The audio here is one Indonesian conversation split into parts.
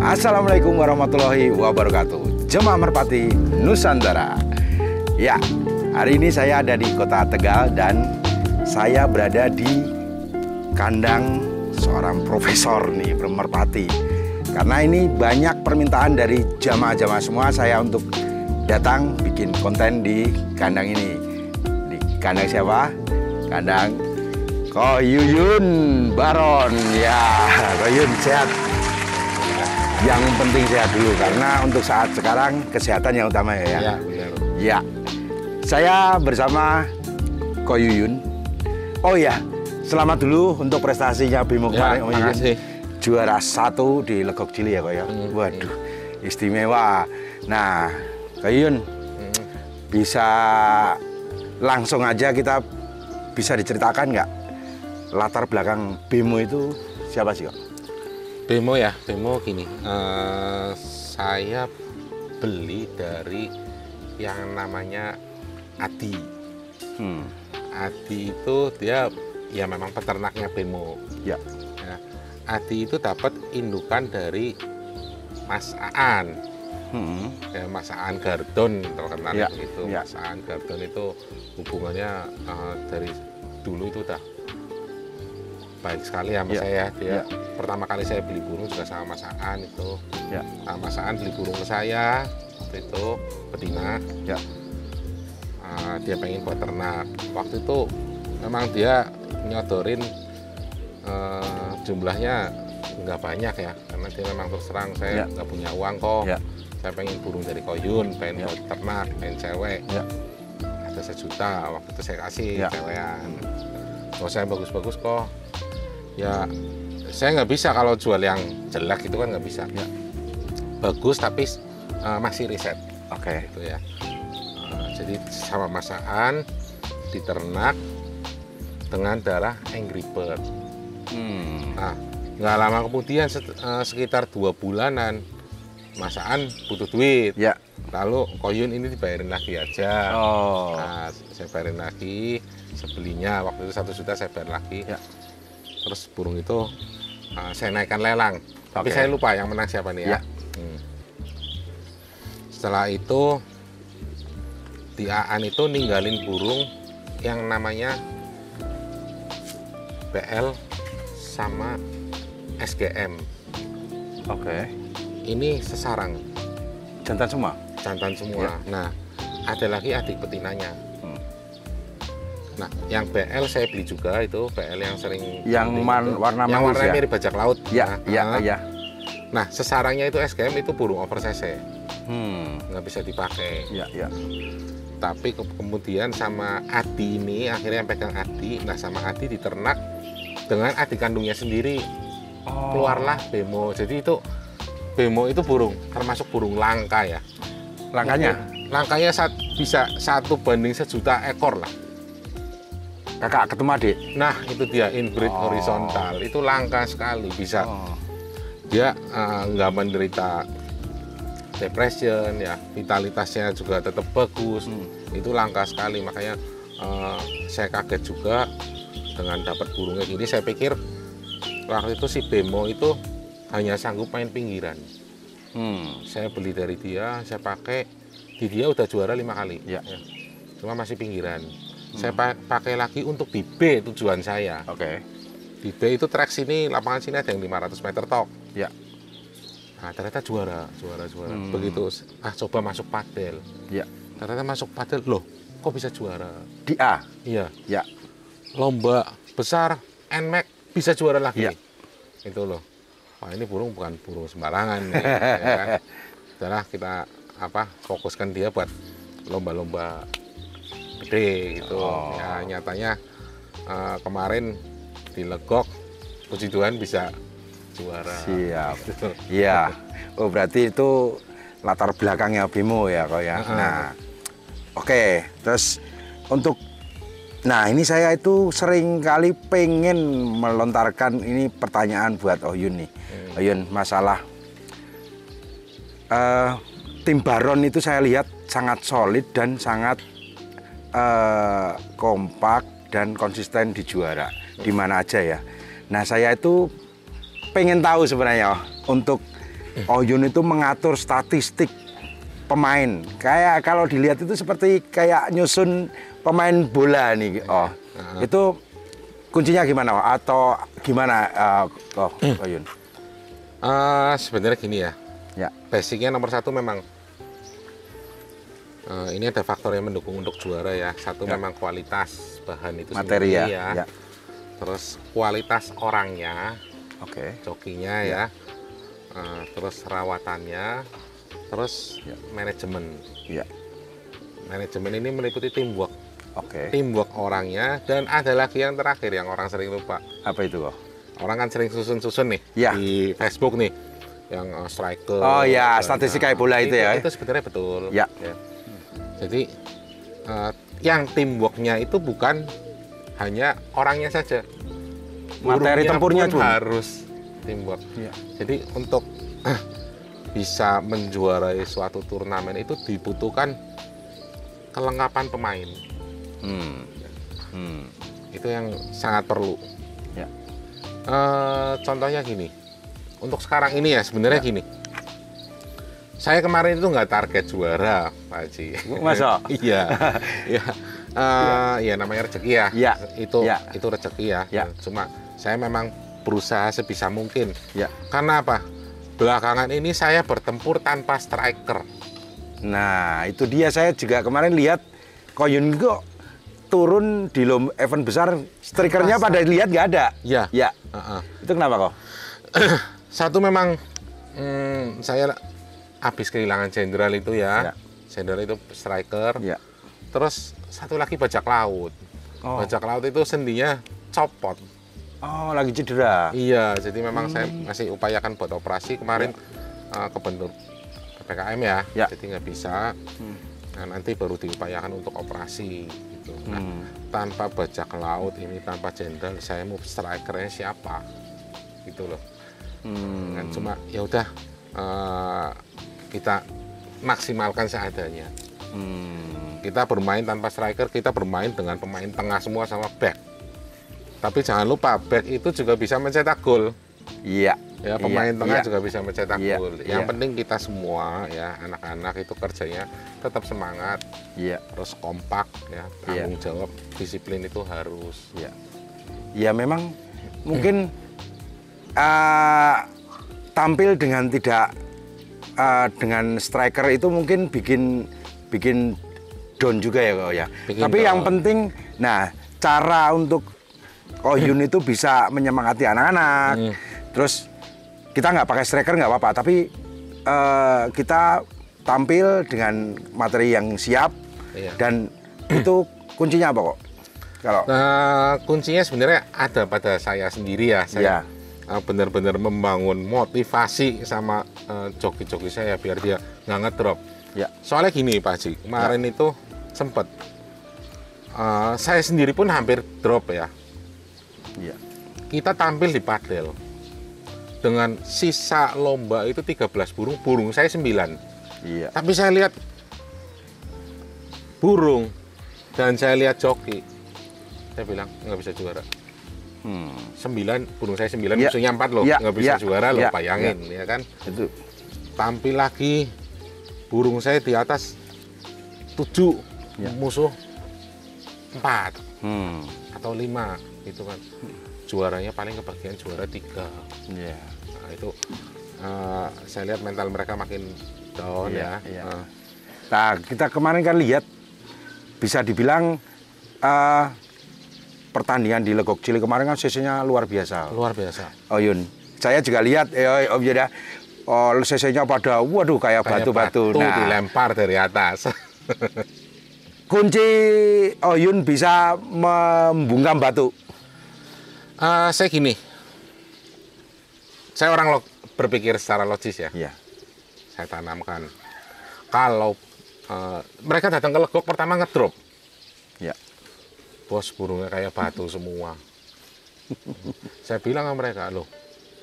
Assalamualaikum warahmatullahi wabarakatuh. Jemaah Merpati Nusantara. Ya, hari ini saya ada di kota Tegal dan saya berada di kandang seorang profesor nih, merpati. Karena ini banyak permintaan dari jamaah-jamaah semua saya untuk datang bikin konten di kandang ini. Di kandang siapa? Kandang Ko Yuyun Baron. Ya, Ko Yuyun sehat. Yang penting sehat dulu karena untuk saat sekarang kesehatan yang utama ya. Ya, benar. Ya. Saya bersama Ko Yuyun. Oh ya, selamat dulu untuk prestasinya Bimo kemarin. Terima kasih. Juara 1 di Legok Cili ya Ko ya. Waduh, istimewa. Nah, Ko Yuyun bisa langsung aja kita bisa diceritakan nggak latar belakang Bimo itu siapa sih Kok? Bemo ya, Bemo gini, saya beli dari yang namanya Adi. Adi itu dia ya memang peternaknya Bemo. Ya. Ya, Adi itu dapat indukan dari Mas Aan. Ya, Mas Aan Gardon terkenal Ya, itu. ya. Mas Aan Gardon itu hubungannya dari dulu itu udah baik sekali sama saya. Dia pertama kali saya beli burung juga sama Mas Aan itu. Ya. Nah, Mas Aan beli burung ke saya waktu itu betina. Ya. Dia pengen buat ternak. Waktu itu memang dia nyodorin jumlahnya nggak banyak ya, karena dia memang terus terang saya nggak punya uang kok. Ya. Saya pengen burung dari koyun, pengen buat ternak, pengen cewek. Ya. Ada 1 juta waktu itu saya kasih cewekan. Kalau saya bagus-bagus kok. Ya, saya nggak bisa kalau jual yang jelek itu kan nggak bisa. Ya. Bagus tapi masih riset. Oke. Gitu ya. Jadi sama masaan diternak dengan darah Angry Bird. Nah, nggak lama kemudian sekitar 2 bulanan masaan butuh duit. Ya. Lalu koyun ini dibayarin lagi aja. Oh. Nah, saya bayarin lagi sebelinya waktu itu 1 juta saya bayar lagi. Ya. Terus burung itu saya naikkan lelang, tapi saya lupa yang menang siapa nih ya. Setelah itu di Aan itu ninggalin burung yang namanya BL sama SGM. Oke. Ini sesarang, Jantan semua. jantan semua. Nah, ada lagi adik betinanya. Nah, yang BL saya beli juga itu BL yang sering warna yang mangus warna ya? mirip bajak laut. Ya, ya. Nah, sesarangnya itu SGM itu burung over cc, nggak bisa dipakai. Ya, ya. Tapi kemudian sama Adi ini akhirnya yang pegang Adi. Nah, sama Adi diternak dengan adik kandungnya sendiri. Keluarlah Bemo. Jadi itu Bemo itu burung termasuk burung langka ya. Langkanya bisa 1:1 juta ekor lah. Kakak ketemu adik. Nah, itu dia inbreed horizontal. Itu langka sekali bisa. Dia nggak menderita depression ya, vitalitasnya juga tetap bagus. Itu langka sekali, makanya saya kaget juga dengan dapat burungnya gini. Saya pikir waktu itu si Bemo itu hanya sanggup main pinggiran. Saya beli dari dia, saya pakai di dia udah juara 5 kali. Ya. Cuma masih pinggiran. Saya pakai lagi untuk di B tujuan saya. Oke. Di B itu track sini, lapangan sini ada yang 500 meter tok. Ya. Nah, ternyata juara. Begitu, coba masuk padel. Ya. Ternyata masuk padel, loh, kok bisa juara? Di A. Iya. Ya. Lomba besar, NMAX bisa juara lagi. Ya. Itu loh. Wah, ini burung bukan burung sembarangan. Ya kan? Setelah kita fokuskan dia buat lomba-lomba gede gitu. Ya, nyatanya kemarin di Legok, puji Tuhan bisa juara. Siap. Iya. Oh, berarti itu latar belakangnya Bimo ya Kok ya. Nah, oke. Terus untuk ini saya itu sering kali pengen melontarkan ini pertanyaan buat Oyun nih. Oyun, masalah tim Baron itu saya lihat sangat solid dan sangat kompak dan konsisten di juara di mana aja ya. Nah, saya itu pengen tahu sebenarnya untuk Oyun itu mengatur statistik pemain. Kayak kalau dilihat itu seperti kayak nyusun pemain bola nih. Oh, itu kuncinya gimana? Atau gimana, Oyun? Sebenarnya gini ya. Ya. Basicnya nomor satu memang ini ada faktor yang mendukung untuk juara ya. Satu memang kualitas bahan itu materi sendiri ya. Terus kualitas orangnya, Oke. jokinya ya. Terus rawatannya, terus manajemen. Ya. Manajemen ini meliputi teamwork. Oke. Teamwork orangnya, dan ada lagi yang terakhir yang orang sering lupa. Apa itu kok? Orang kan sering susun-susun nih Ya. di Facebook nih, yang striker. Oh ya, statistik kayak bola itu ya. Itu sebenarnya betul. Ya. Jadi yang teamworknya itu bukan hanya orangnya saja, Materi tempurnya pun pun harus teamwork. Ya. Jadi untuk bisa menjuarai suatu turnamen itu dibutuhkan kelengkapan pemain. Itu yang sangat perlu. Ya. Contohnya gini, untuk sekarang ini ya sebenarnya gini. Saya kemarin itu nggak target juara, Pak Haji. Masa? Iya, ya namanya rezeki ya. Ya. Itu rezeki ya. Ya. Cuma saya memang berusaha sebisa mungkin. Ya. Karena apa? Belakangan ini saya bertempur tanpa striker. Nah, itu dia, saya juga kemarin lihat Koyun kok turun di event besar, strikernya pada lihat nggak ada. Ya. Ya. Itu kenapa kok? Satu memang saya habis kehilangan jenderal itu ya. Jenderal itu striker. Ya. Terus satu lagi bajak laut. Bajak laut itu sendinya copot. Oh, lagi cedera. Iya, jadi memang saya masih upayakan buat operasi kemarin kebentur PPKM ya. Jadi nggak bisa. Nah, nanti baru diupayakan untuk operasi gitu. Nah, tanpa bajak laut ini, tanpa jenderal, saya mau strikernya siapa? Gitu loh. Kan cuma ya udah kita maksimalkan seadanya. Kita bermain tanpa striker, kita bermain dengan pemain tengah semua sama back. Tapi jangan lupa back itu juga bisa mencetak gol. Iya. Ya, pemain tengah juga bisa mencetak gol. Yang Iya. penting kita semua ya, anak-anak itu kerjanya tetap semangat. Iya. Terus kompak ya, tanggung jawab, disiplin itu harus. Iya. Ya memang mungkin tampil dengan tidak dengan striker itu mungkin bikin down juga ya kok ya. Tapi yang penting, nah cara untuk Oyun itu bisa menyemangati anak-anak. Terus kita nggak pakai striker nggak apa-apa, tapi kita tampil dengan materi yang siap. Dan itu kuncinya apa kok? Kalau kuncinya sebenarnya ada pada saya sendiri ya. Saya benar-benar membangun motivasi sama joki-joki saya biar dia nggak ngedrop. Soalnya gini Pak Haji, kemarin itu sempat saya sendiri pun hampir drop ya. Kita tampil di padel dengan sisa lomba itu 13 burung saya 9. Tapi saya lihat burung dan saya lihat joki, saya bilang nggak bisa juara. 9, burung saya 9, musuhnya 4 loh, nggak bisa juara loh, bayangin ya kan. Itu tampil lagi, burung saya di atas 7, musuh 4 atau 5 itu kan. Juaranya paling kebagian juara 3. Nah itu saya lihat mental mereka makin down ya. Nah kita kemarin kan lihat, bisa dibilang pertandingan di Legok Cili kemarin kan sesinya luar biasa. Luar biasa. Oyun, saya juga lihat Om Yeda, sesinya pada waduh kayak batu-batu. Nah, dilempar dari atas. Kunci Oyun bisa membungkam batu. Saya gini, saya orang berpikir secara logis ya. Saya tanamkan, kalau mereka datang ke Legok pertama ngedrop, bos burungnya kayak batu semua. Saya bilang sama mereka, loh,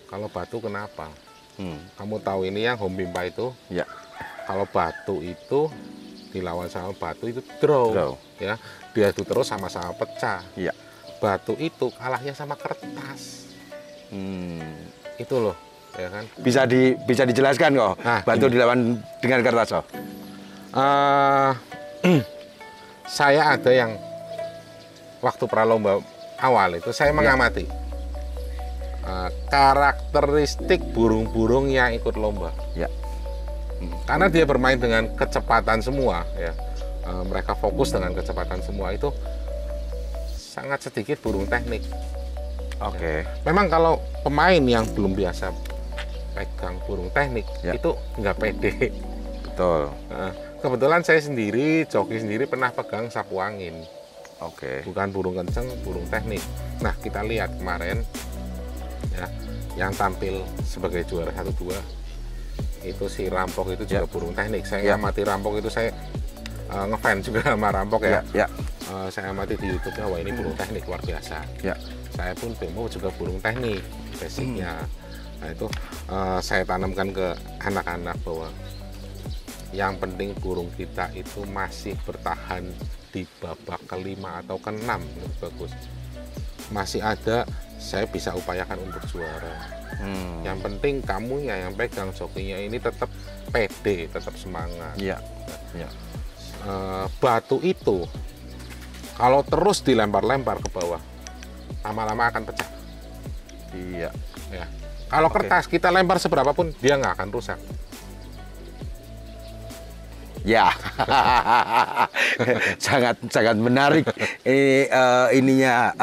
kalau batu kenapa? Kamu tahu ini yang home pimpa itu? Kalau batu itu dilawan sama batu itu draw. Ya, dia itu terus sama-sama pecah. Batu itu kalahnya sama kertas. Itu loh. ya kan? Bisa dijelaskan kok. Nah, Batu dilawan dengan kertas kok. Saya ada yang waktu pralomba awal itu saya mengamati karakteristik burung-burung yang ikut lomba. Ya. Karena dia bermain dengan kecepatan semua, ya. Mereka fokus dengan kecepatan semua, itu sangat sedikit burung teknik. Oke. Ya. Memang kalau pemain yang belum biasa pegang burung teknik, ya, itu nggak pede. Betul. Kebetulan saya sendiri, joki sendiri pernah pegang sapu angin. Oke. Bukan burung kenceng, burung teknik. Nah, kita lihat kemarin, ya, yang tampil sebagai juara 1-2 itu si Rampok itu juga burung teknik. Saya amati Rampok itu, saya ngefans juga sama Rampok ya. Saya amati di YouTube-nya, wah ini burung teknik luar biasa. Ya. Saya pun Bemo juga burung teknik basicnya. Nah itu saya tanamkan ke anak-anak bahwa yang penting burung kita itu masih bertahan di babak ke-5 atau ke-6, itu bagus. Masih ada, saya bisa upayakan untuk juara. Yang penting kamunya yang pegang jokinya ini tetap pede, tetap semangat. Iya. Ya. Batu itu kalau terus dilempar-lempar ke bawah, lama-lama akan pecah. Iya. Ya. Kalau kertas kita lempar seberapa pun dia nggak akan rusak. Ya, sangat menarik ininya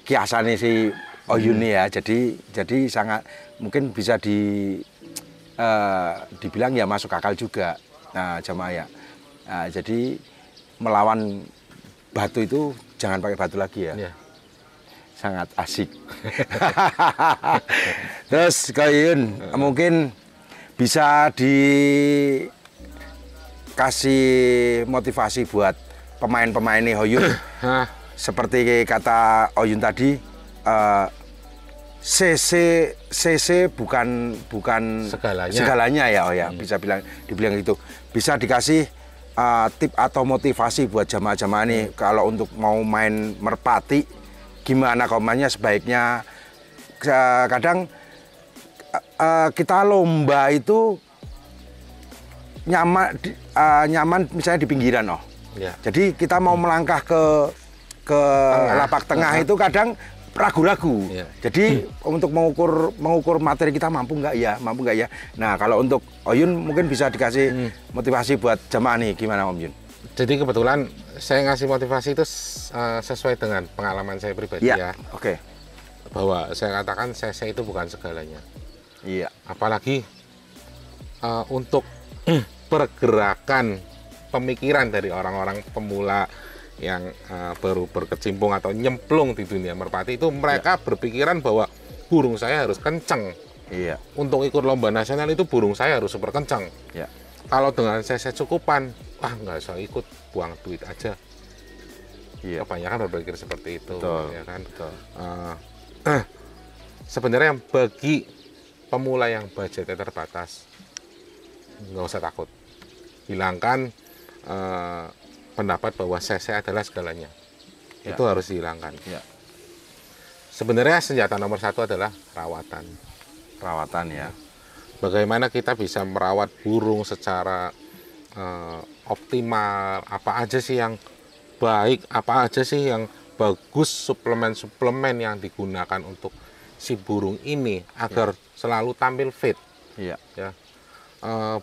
kiasannya si Oyun ya. Jadi sangat mungkin bisa dibilang ya masuk akal juga. Nah, jamaah ya. Nah, jadi melawan batu itu jangan pakai batu lagi ya. Ya. Sangat asik. Terus Oyun mungkin bisa dikasih motivasi buat pemain-pemain nih Oyun. Seperti kata Oyun tadi, CC bukan segalanya ya, bisa dibilang gitu. Bisa dikasih tip atau motivasi buat jamaah-jamaah nih kalau untuk mau main merpati, gimana komannya sebaiknya. Kadang kita lomba itu nyaman misalnya di pinggiran Ya. Jadi kita mau melangkah ke lapak tengah itu kadang ragu-ragu. Ya. Jadi untuk mengukur materi kita mampu nggak ya. Nah, kalau untuk Oyun mungkin bisa dikasih motivasi buat jamaah nih, gimana Om Yun? Jadi kebetulan saya ngasih motivasi itu sesuai dengan pengalaman saya pribadi ya. Oke. Bahwa saya katakan CC itu bukan segalanya. Iya. Apalagi untuk pergerakan pemikiran dari orang-orang pemula yang baru berkecimpung atau nyemplung di dunia merpati itu, mereka berpikiran bahwa burung saya harus kenceng. Iya. Untuk ikut lomba nasional itu burung saya harus super kenceng. Iya. Kalau dengan CC cukupan, nggak usah ikut, buang duit aja. Iya. Kebanyakan berpikir seperti itu. Betul. Ya kan? Betul. Sebenarnya bagi pemula yang budgetnya terbatas, nggak usah takut. Hilangkan pendapat bahwa CC adalah segalanya. Ya. Itu harus dihilangkan. Ya. Sebenarnya senjata nomor 1 adalah rawatan. Perawatan ya. Bagaimana kita bisa merawat burung secara optimal, apa aja sih yang baik, apa aja sih yang bagus, suplemen-suplemen yang digunakan untuk si burung ini agar selalu tampil fit. Iya. Ya.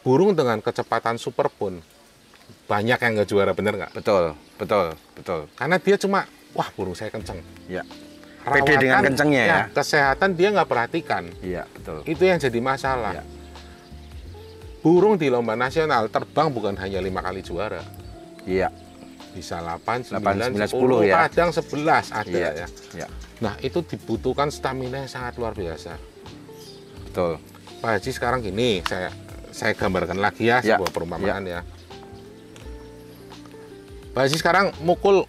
Burung dengan kecepatan super pun banyak yang nggak juara, bener nggak? Betul. Karena dia cuma, wah burung saya kenceng. Ya. Pede dengan kencengnya ya. Kesehatan dia nggak perhatikan. Iya, betul. Itu yang jadi masalah. Ya. Burung di lomba nasional terbang bukan hanya 5 kali juara. Iya. Bisa 8, 9, 9, 10 10, ya. kadang 11 ada Iya. ya. Iya. Nah itu dibutuhkan stamina yang sangat luar biasa. Betul. Pak Haji sekarang gini, saya gambarkan lagi ya, sebuah perumpamaan ya. Pak Haji sekarang mukul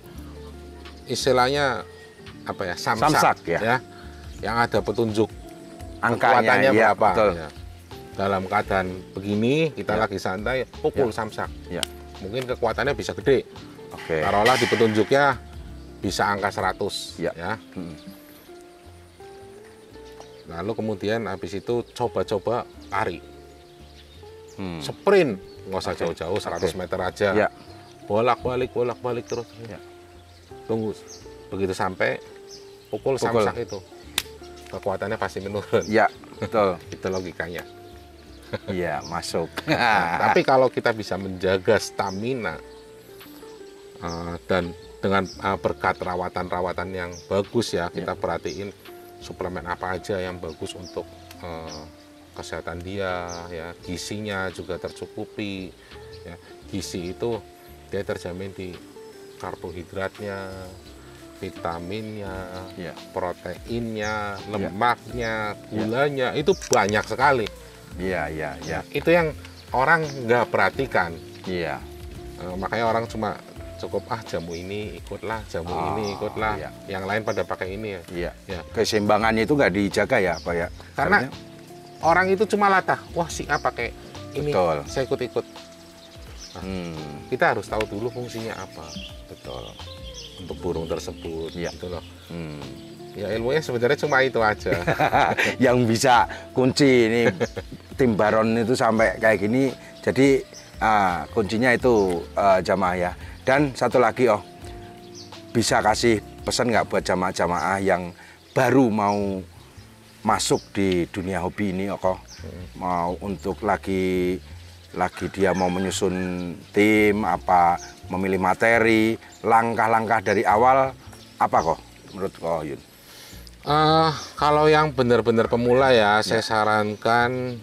istilahnya apa ya, samsak ya. Yang ada petunjuk Angkanya kekuatannya berapa. Betul. Ya. Dalam keadaan begini kita lagi santai, pukul samsak. Ya. Mungkin kekuatannya bisa gede. Oke. Taruhlah di petunjuknya bisa angka 100 ya. ya. Lalu kemudian habis itu coba-coba lari. Sprint, nggak usah jauh-jauh, 100 meter aja. Ya. Bolak-balik terus. Ya. Tunggu, begitu sampai pukul samsak itu, kekuatannya pasti menurun. Ya, betul. Itu logikanya. Iya, masuk. Tapi kalau kita bisa menjaga stamina dan dengan berkat rawatan-rawatan yang bagus ya, kita perhatiin suplemen apa aja yang bagus untuk kesehatan dia, ya gizinya juga tercukupi. Ya, gizi itu dia terjamin di karbohidratnya, vitaminnya, proteinnya, lemaknya, gulanya, itu banyak sekali. Iya. Itu yang orang nggak perhatikan. Iya. Makanya orang cuma cukup jamu ini ikutlah, ini ikutlah. Iya. Yang lain pada pakai ini ya. Iya. Ya. Keseimbangannya itu nggak dijaga ya, Pak ya? Karena orang itu cuma latah, wah si A pakai ini, Betul. saya ikut-ikut. Kita harus tahu dulu fungsinya apa. Betul. Untuk burung tersebut, gitu loh. Ya ilmunya sebenarnya cuma itu aja. Yang bisa kunci ini tim Baron itu sampai kayak gini. Jadi kuncinya itu jamaah ya. Dan satu lagi bisa kasih pesan nggak buat jamaah-jamaah yang baru mau masuk di dunia hobi ini, mau untuk lagi dia mau menyusun tim, apa memilih materi, langkah-langkah dari awal apa menurut Yun? Kalau yang benar-benar pemula ya, saya sarankan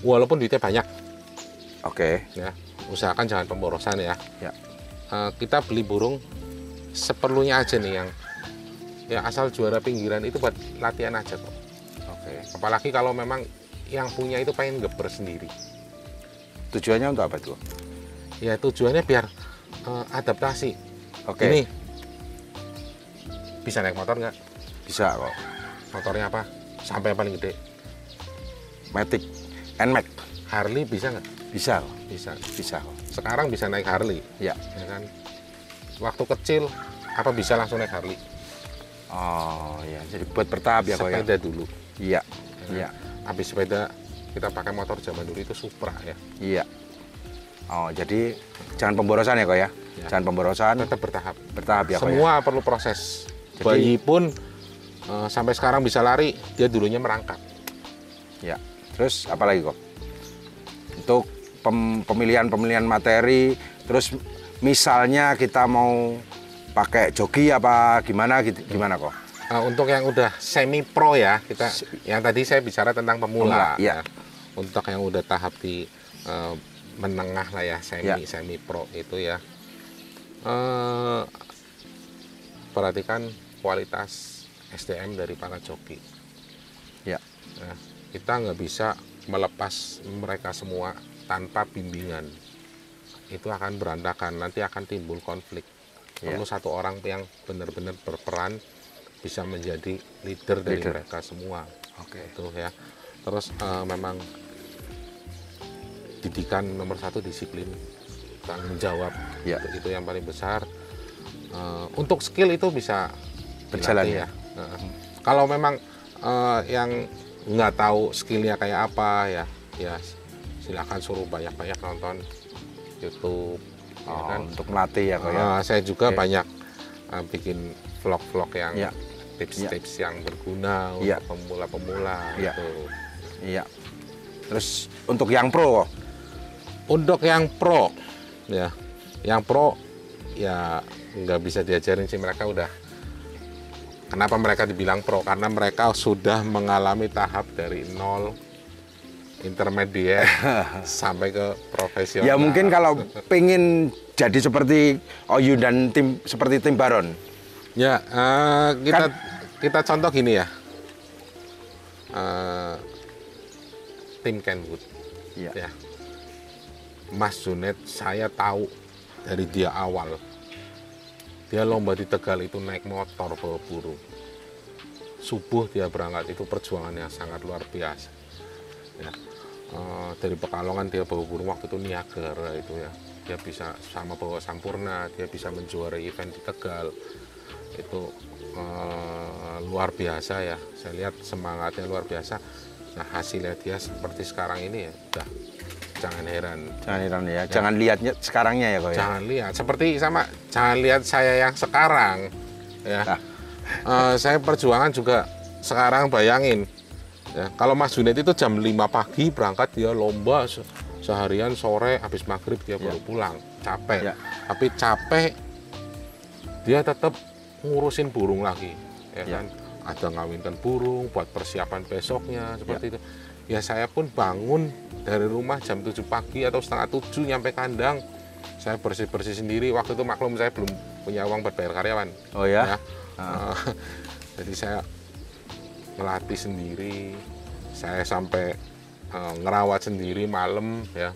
walaupun duitnya banyak, ya usahakan jangan pemborosan ya. Kita beli burung seperlunya aja nih, yang ya asal juara pinggiran itu buat latihan aja kok. Apalagi kalau memang yang punya itu pengen geber sendiri. Tujuannya untuk apa tuh? Ya tujuannya biar adaptasi. Ini bisa naik motor nggak? Bisa kok. Motornya apa? Sampai yang paling gede? Matic, NMAX. Harley bisa nggak? Bisa. Bisa. Sekarang bisa naik Harley. Ya kan? Waktu kecil apa bisa langsung naik Harley? Oh ya, jadi buat bertahap ya kok ya. Sepeda dulu. Iya. Habis sepeda kita pakai motor zaman dulu itu Supra ya. Iya. Oh, jadi jangan pemborosan ya kok ya. Jangan pemborosan. Tetap bertahap. Bertahap ya kok. Semua perlu proses. Jadi, bayi pun sampai sekarang bisa lari, dia dulunya merangkak. Ya. Terus apa lagi kok? Untuk pemilihan materi, terus misalnya kita mau pakai joki apa gimana kok? Untuk yang udah semi pro ya, yang tadi saya bicara tentang pemula. Ya. Untuk yang udah tahap di menengah lah ya, semi pro itu ya. Perhatikan kualitas SDM dari para joki. Ya. Nah, kita nggak bisa melepas mereka semua tanpa bimbingan. Itu akan berantakan, nanti akan timbul konflik. Perlu satu orang yang benar-benar berperan, bisa menjadi leader dari mereka semua. Itu ya. Terus memang didikan nomor satu disiplin, tanggung jawab. Itu yang paling besar. Untuk skill itu bisa berjalan ya. Kalau memang yang nggak tahu skillnya kayak apa ya silakan suruh banyak-banyak nonton YouTube. Kan? Untuk melatih ya kok ya. Saya juga banyak bikin vlog-vlog yang tips-tips yang berguna untuk pemula-pemula gitu. Iya. Terus untuk yang pro? Untuk yang pro ya. Yang pro ya nggak bisa diajarin sih, mereka udah. Kenapa mereka dibilang pro? Karena mereka sudah mengalami tahap dari nol, intermediate sampai ke profesional. Ya mungkin kalau pengen jadi seperti Yun dan seperti tim Baron. Ya, kita contoh gini ya. Tim Kenwood. Ya. Mas Junet saya tahu dari dia awal. Dia lomba di Tegal itu naik motor bawa burung. Subuh dia berangkat, itu perjuangan yang sangat luar biasa. Ya. Dari Pekalongan dia bawa burung waktu itu Niagara itu ya. Dia bisa sama bawa Sampurna, dia bisa menjuarai event di Tegal. itu luar biasa ya. Saya lihat semangatnya luar biasa. Nah, hasilnya dia seperti sekarang ini ya, udah jangan heran. Jangan heran ya. Jangan lihatnya sekarangnya ya kok ya. Jangan lihat seperti sama, jangan lihat saya yang sekarang ya. Saya perjuangan juga sekarang, bayangin ya, kalau Mas Junet itu jam 5 pagi berangkat, dia lomba seharian, sore habis maghrib dia baru pulang, capek. Tapi capek dia tetap ngurusin burung lagi ya kan. Ada ngawinkan burung buat persiapan besoknya seperti itu. Ya saya pun bangun dari rumah jam 7 pagi atau setengah 7 nyampe kandang. Saya bersih-bersih sendiri. Waktu itu maklum saya belum punya uang buat bayar karyawan. Oh ya? Jadi saya ngelatih sendiri. Saya sampai ngerawat sendiri malam ya.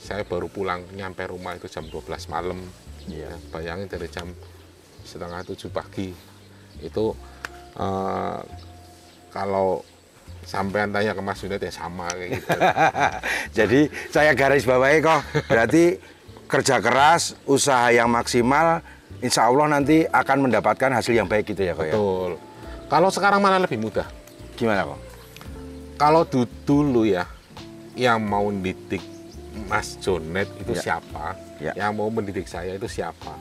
Saya baru pulang nyampe rumah itu jam 12 malam. Ya, bayangin dari jam setengah 7 pagi. Itu kalau sampean tanya ke Mas Junet ya sama kayak gitu. Jadi saya garis bawahi kok, berarti kerja keras, usaha yang maksimal, insya Allah nanti akan mendapatkan hasil yang baik gitu ya kok ya? Betul. Kalau sekarang malah lebih mudah. Gimana kok? Kalau dulu ya, yang mau mendidik Mas Junet itu siapa? Yang mau mendidik saya itu siapa?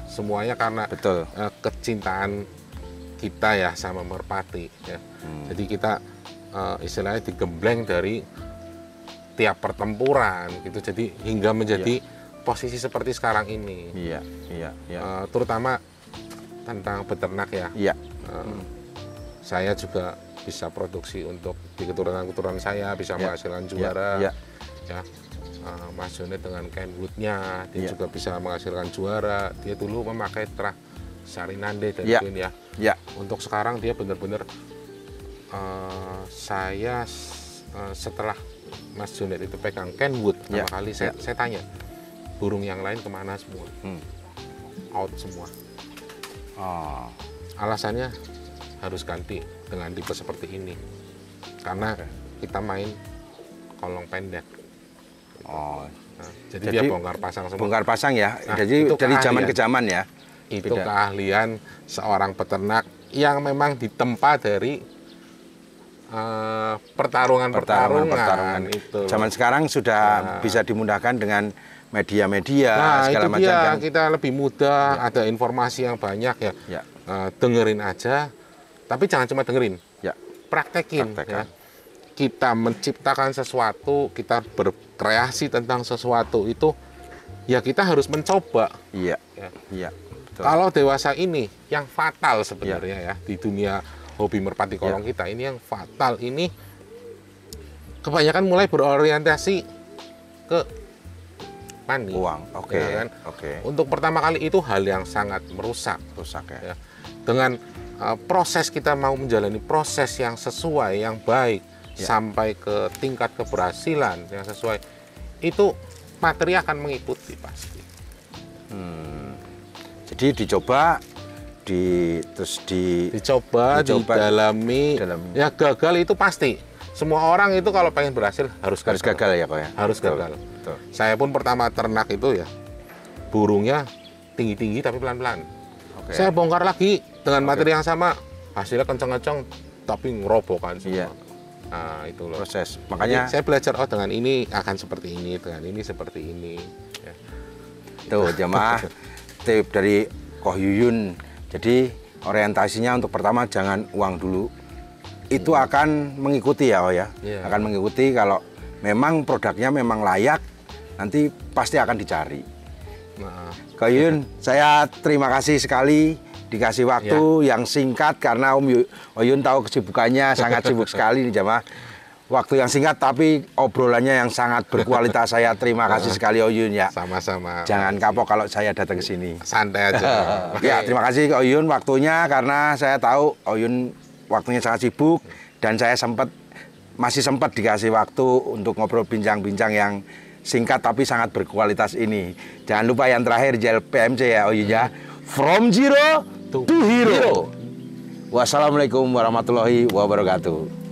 Semuanya karena kecintaan kita ya sama merpati ya. Jadi kita istilahnya digembleng dari tiap pertempuran gitu, jadi hingga menjadi posisi seperti sekarang ini. Terutama tentang beternak ya. Saya juga bisa produksi untuk di keturunan saya, bisa menghasilkan juara. Mas Junet dengan Kenwood-nya dia juga bisa menghasilkan juara. Dia dulu memakai terah Sarinande dari Queen ya. Untuk sekarang dia benar-benar saya setelah Mas Junet itu pegang Kenwood pertama kali, saya tanya burung yang lain kemana semua? Out semua. Alasannya harus ganti dengan tipe seperti ini karena kita main kolong pendek. Jadi dia bongkar pasang semua. Bongkar pasang ya. Jadi dari zaman ke zaman ya. Itu keahlian seorang peternak yang memang ditempa dari pertarungan itu. Zaman sekarang sudah bisa dimudahkan dengan media-media segala macam kan. Kita lebih mudah, ada informasi yang banyak ya. Dengerin aja, tapi jangan cuma dengerin. Praktekin. Ya. Kita menciptakan sesuatu, kita berkreasi tentang sesuatu itu, ya kita harus mencoba. Kalau dewasa ini yang fatal sebenarnya ya di dunia hobi merpati kolong kita ini, yang fatal ini kebanyakan mulai berorientasi ke money, uang. Kan? Untuk pertama kali itu hal yang sangat merusak ya. Dengan proses kita mau menjalani proses yang sesuai, yang baik sampai ke tingkat keberhasilan yang sesuai, itu materi akan mengikuti pasti. Jadi dicoba, dicoba, didalami. Ya gagal itu pasti. Semua orang itu kalau pengen berhasil harus gagal ya kok ya. Harus gagal. Saya pun pertama ternak itu ya burungnya tinggi-tinggi tapi pelan-pelan. Saya bongkar lagi dengan materi yang sama, hasilnya kencang-kencang tapi ngerobohkan semua. Nah itu loh proses. Makanya jadi saya belajar dengan ini akan seperti ini, dengan ini seperti ini. Ya. Tuh jemaah tip dari Koh Yuyun. Jadi orientasinya untuk pertama jangan uang dulu. Itu akan mengikuti ya, akan mengikuti kalau memang produknya memang layak, nanti pasti akan dicari. Koh Yuyun, saya terima kasih sekali dikasih waktu yang singkat karena Om Yuyun tahu kesibukannya sangat sibuk sekali nih jemaah. Waktu yang singkat tapi obrolannya yang sangat berkualitas. Saya terima kasih sekali Oyun ya. Sama-sama. Jangan kapok kalau saya datang ke sini. Santai aja. Ya, terima kasih Oyun waktunya karena saya tahu Oyun waktunya sangat sibuk dan saya masih sempat dikasih waktu untuk ngobrol bincang-bincang yang singkat tapi sangat berkualitas ini. Jangan lupa yang terakhir gel PMC ya Oyun ya. From zero to hero. Wassalamualaikum warahmatullahi wabarakatuh.